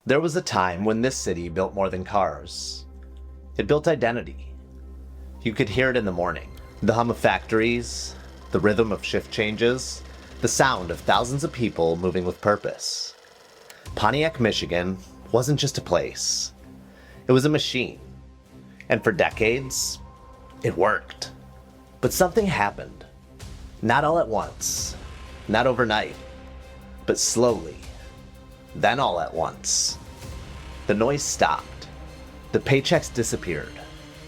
There was a time when this city built more than cars. It built identity. You could hear it in the morning. The hum of factories, the rhythm of shift changes, the sound of thousands of people moving with purpose. Pontiac, Michigan wasn't just a place. It was a machine. And for decades, it worked. But something happened. Not all at once, not overnight, but slowly. Then all at once. The noise stopped. The paychecks disappeared.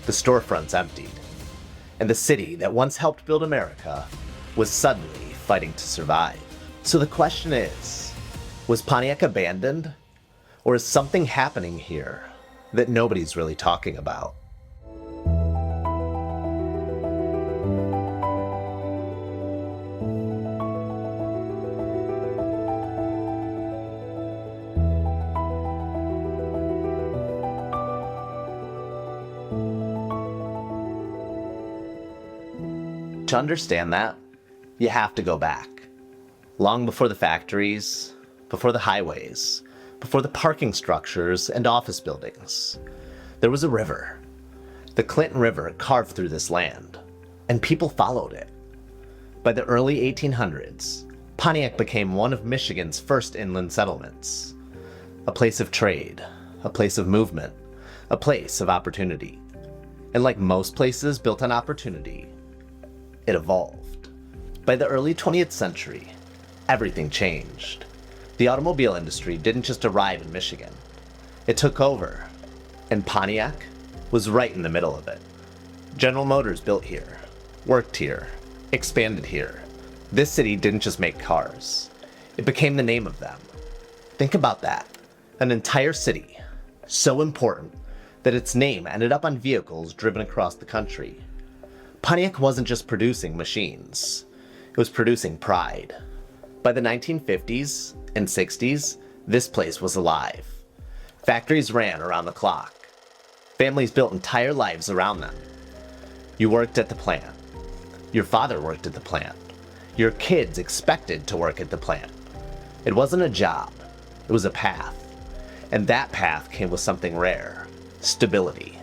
The storefronts emptied. And the city that once helped build America was suddenly fighting to survive. So the question is, was Pontiac abandoned? Or is something happening here that nobody's really talking about? To understand that, you have to go back. Long before the factories, before the highways, before the parking structures and office buildings, there was a river. The Clinton River carved through this land, and people followed it. By the early 1800s, Pontiac became one of Michigan's first inland settlements. A place of trade, a place of movement, a place of opportunity. And like most places built on opportunity, it evolved. By the early 20th century, everything changed. The automobile industry didn't just arrive in Michigan. It took over, and Pontiac was right in the middle of it. General Motors built here, worked here, expanded here. This city didn't just make cars. It became the name of them. Think about that. An entire city, so important that its name ended up on vehicles driven across the country. Pontiac wasn't just producing machines, it was producing pride. By the 1950s and 60s, this place was alive. Factories ran around the clock. Families built entire lives around them. You worked at the plant. Your father worked at the plant. Your kids expected to work at the plant. It wasn't a job, it was a path. And that path came with something rare: stability.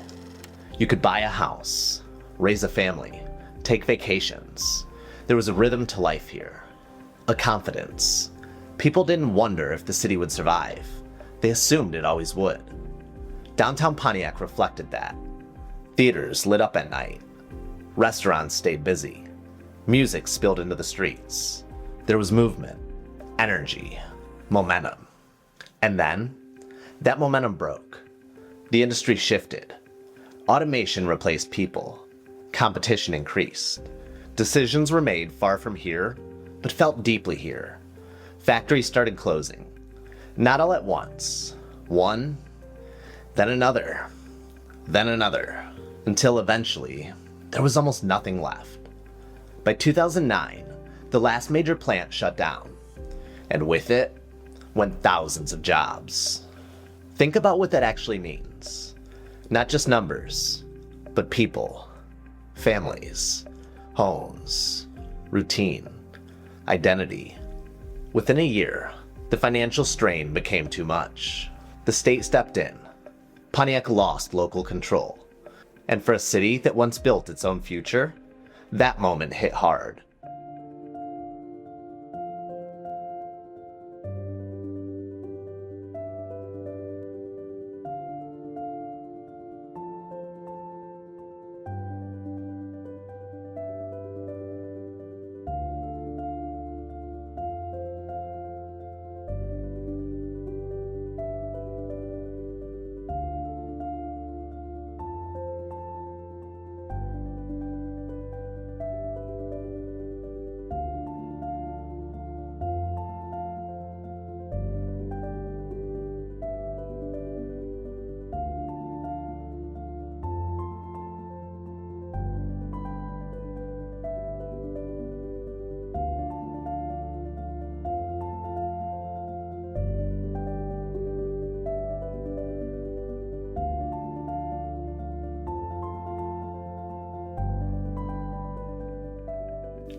You could buy a house, raise a family, take vacations. There was a rhythm to life here, a confidence. People didn't wonder if the city would survive. They assumed it always would. Downtown Pontiac reflected that. Theaters lit up at night. Restaurants stayed busy. Music spilled into the streets. There was movement, energy, momentum. And then, that momentum broke. The industry shifted. Automation replaced people. Competition increased. Decisions were made far from here, but felt deeply here. Factories started closing. Not all at once. One, then another, until eventually, there was almost nothing left. By 2009, the last major plant shut down, and with it went thousands of jobs. Think about what that actually means. Not just numbers, but people. Families, homes, routine, identity. Within a year, the financial strain became too much. The state stepped in. Pontiac lost local control. And for a city that once built its own future, that moment hit hard.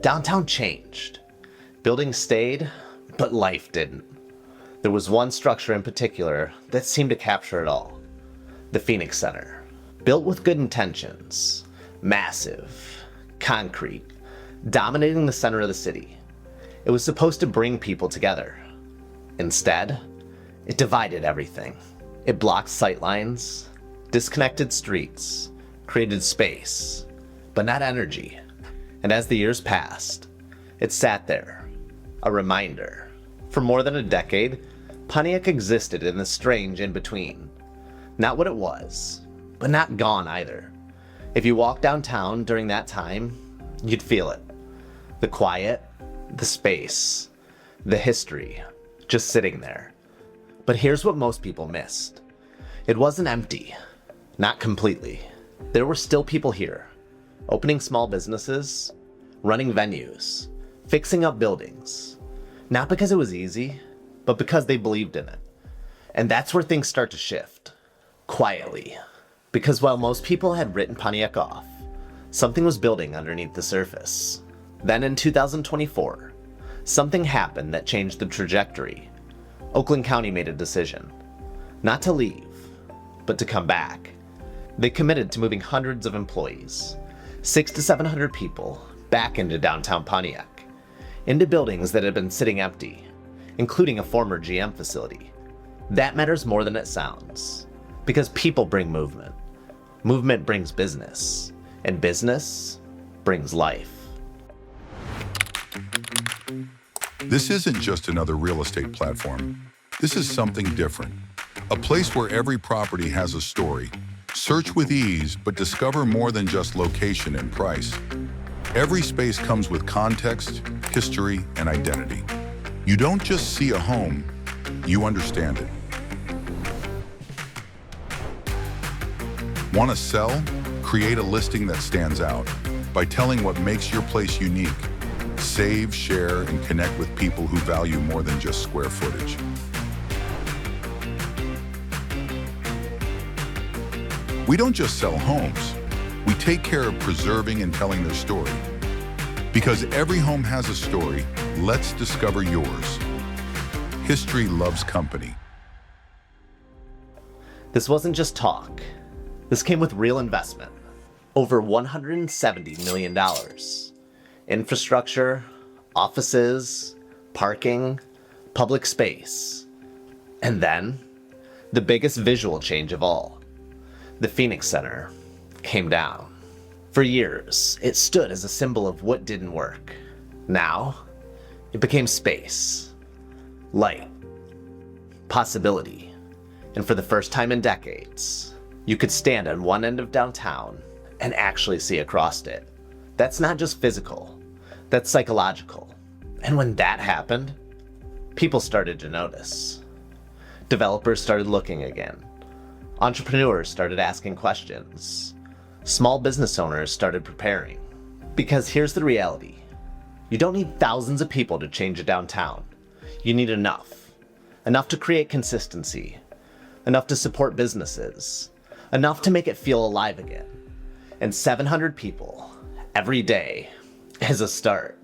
Downtown changed. Buildings stayed, but life didn't. There was one structure in particular that seemed to capture it all. The Phoenix Center. Built with good intentions. Massive. Concrete. Dominating the center of the city. It was supposed to bring people together. Instead, it divided everything. It blocked sightlines, disconnected streets, created space, but not energy. And as the years passed, it sat there, a reminder. For more than a decade, Pontiac existed in the strange in-between. Not what it was, but not gone either. If you walked downtown during that time, you'd feel it. The quiet, the space, the history, just sitting there. But here's what most people missed. It wasn't empty. Not completely. There were still people here, opening small businesses, running venues, fixing up buildings. Not because it was easy, but because they believed in it. And that's where things start to shift. Quietly. Because while most people had written Pontiac off, something was building underneath the surface. Then in 2024, something happened that changed the trajectory. Oakland County made a decision. Not to leave, but to come back. They committed to moving hundreds of employees, 600 to 700 people, back into downtown Pontiac, into buildings that had been sitting empty, including a former GM facility. That matters more than it sounds, because people bring movement. Movement brings business, and business brings life. This isn't just another real estate platform. This is something different. A place where every property has a story. Search with ease, but discover more than just location and price. Every space comes with context, history, and identity. You don't just see a home, you understand it. Want to sell? Create a listing that stands out by telling what makes your place unique. Save, share, and connect with people who value more than just square footage. We don't just sell homes. We take care of preserving and telling their story. Because every home has a story, let's discover yours. History loves company. This wasn't just talk. This came with real investment. Over $170 million. Infrastructure, offices, parking, public space. And then, the biggest visual change of all. The Phoenix Center came down. For years, it stood as a symbol of what didn't work. Now, it became space, light, possibility. And for the first time in decades, you could stand on one end of downtown and actually see across it. That's not just physical, that's psychological. And when that happened, people started to notice. Developers started looking again. Entrepreneurs started asking questions. Small business owners started preparing. Because here's the reality. You don't need thousands of people to change a downtown. You need enough. Enough to create consistency. Enough to support businesses. Enough to make it feel alive again. And 700 people every day is a start.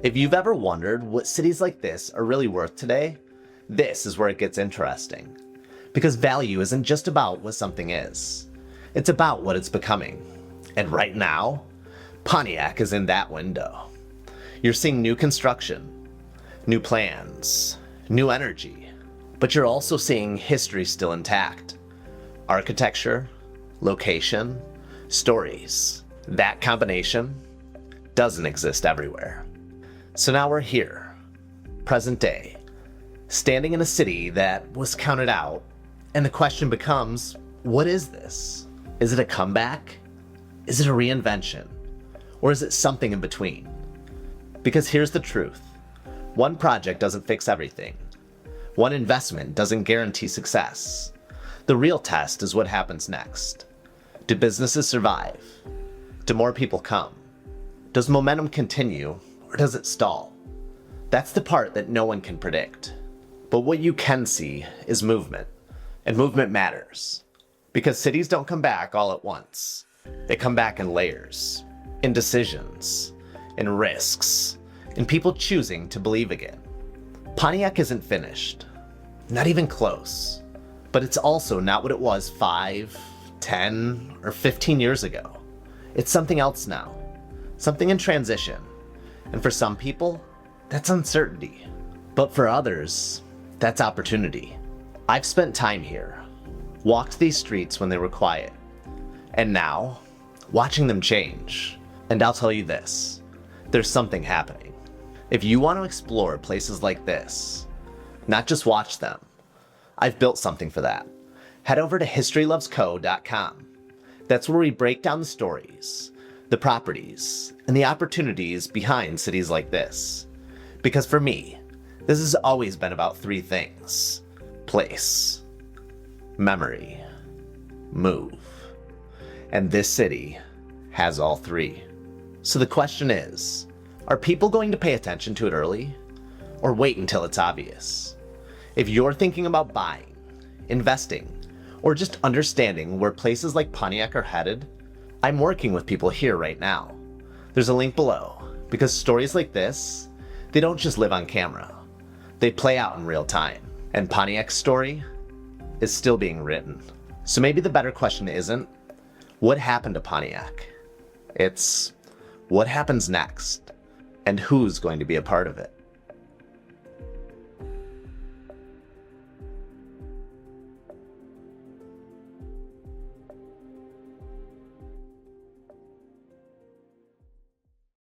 If you've ever wondered what cities like this are really worth today, this is where it gets interesting. Because value isn't just about what something is. It's about what it's becoming. And right now, Pontiac is in that window. You're seeing new construction, new plans, new energy. But you're also seeing history still intact. Architecture, location, stories. That combination doesn't exist everywhere. So now we're here, present day, standing in a city that was counted out, and the question becomes, what is this? Is it a comeback? Is it a reinvention? Or is it something in between? Because here's the truth. One project doesn't fix everything. One investment doesn't guarantee success. The real test is what happens next. Do businesses survive? Do more people come? Does momentum continue, or does it stall? That's the part that no one can predict. But what you can see is movement, and movement matters. Because cities don't come back all at once. They come back in layers, in decisions, in risks, in people choosing to believe again. Pontiac isn't finished, not even close, but it's also not what it was 5, 10, or 15 years ago. It's something else now, something in transition. And for some people, that's uncertainty. But for others, that's opportunity. I've spent time here, walked these streets when they were quiet, and now, watching them change. And I'll tell you this, there's something happening. If you want to explore places like this, not just watch them, I've built something for that. Head over to historylovesco.com. That's where we break down the stories, the properties, and the opportunities behind cities like this. Because for me, this has always been about 3 things: place, memory, move. And this city has all 3. So the question is, are people going to pay attention to it early, or wait until it's obvious? If you're thinking about buying, investing, or just understanding where places like Pontiac are headed, I'm working with people here right now. There's a link below, because stories like this, they don't just live on camera. They play out in real time. And Pontiac's story is still being written. So maybe the better question isn't, what happened to Pontiac? It's, what happens next? And who's going to be a part of it?